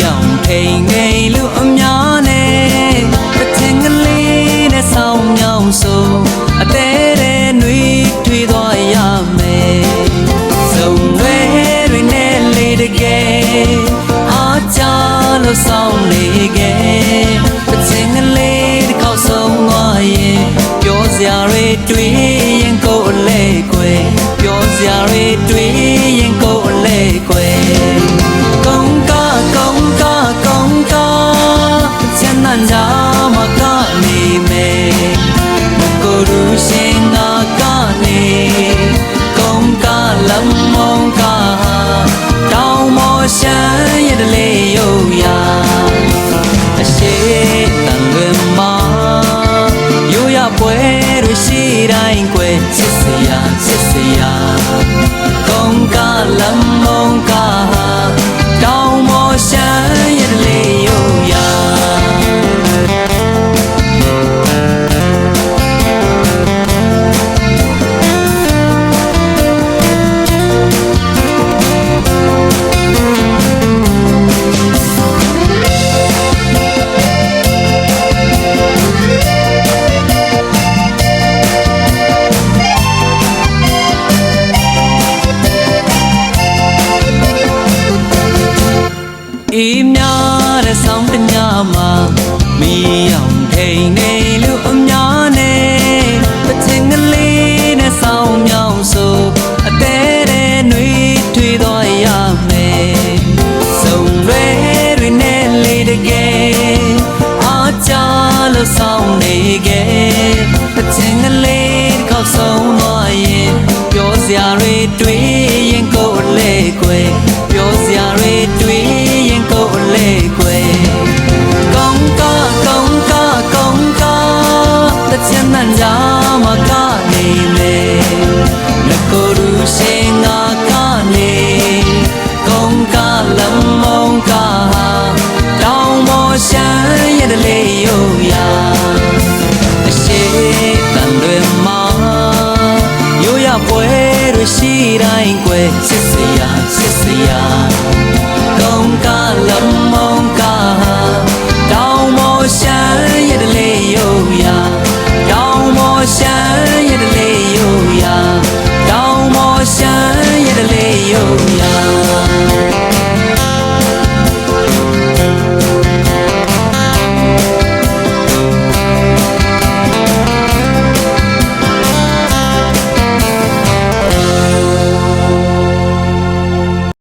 အောင်ထိန်ငိမ်လူအများနဲ့တစ်ထင်ကလေးနဲ့ဆောင်းမြောင်းဆိုအသေးတဲ့နှွေးထွေးသွားရမယ်စုံွယ်တွေနဲ့လေးတကယ်အားကြလို့ဆောင်းနေခဲ့တစ်ထင်ကလေးတစ်ခေါက်ဆုံးသွားရင်ပြောစရာတွေတွေးရင်ကိုယ်အလဲကွယ်ပြောစရာတွေတွေးရင်ကိုယ်အလဲကွယ်ကုန်းကားကုန်းကားကုန်းကားချမ်းသာကြမှာကနေမယ်ကိုလူရှင်ငါကနေကုန်းကားလမ်းမောင်းကားတောင်မော်ရှမ်းရတလေရုပ်ရာအရှိတန်လွင်မှာရိုးရပွဲတွေရှိတိုင်းကွယ်ချစ်စရာချစ်စရာကုန်းကားလမ်းမောင်းကားတောင်မော်ရှမ်းရတလေရုပ်ရာအေးများတဲ့ဆောင်းတညမှာမီးအောင်ထိန်နေလူအများနဲ့တစ်ထင်ကလေးနဲ့ဆောင်းမြောင်းဆိုအသေးတဲ့နှွေးထွေးသွားရမယ်စုံရွယ်တွေနဲ့လေးတကယ်အားကြလို့ဆောင်းနေခဲ့တစ်ထင်ကလေးတစ်ခေါက်ဆုံးသွားရင်ပြောစရာတွေတွေးရင်ကိုယ်အလဲကွယ်ပြောစရာတွေတွေးရင်ကိုယ်အလဲကွယ်ကုန်းကားကုန်းကားကုန်းကားတစ်ချမ်းသာကြ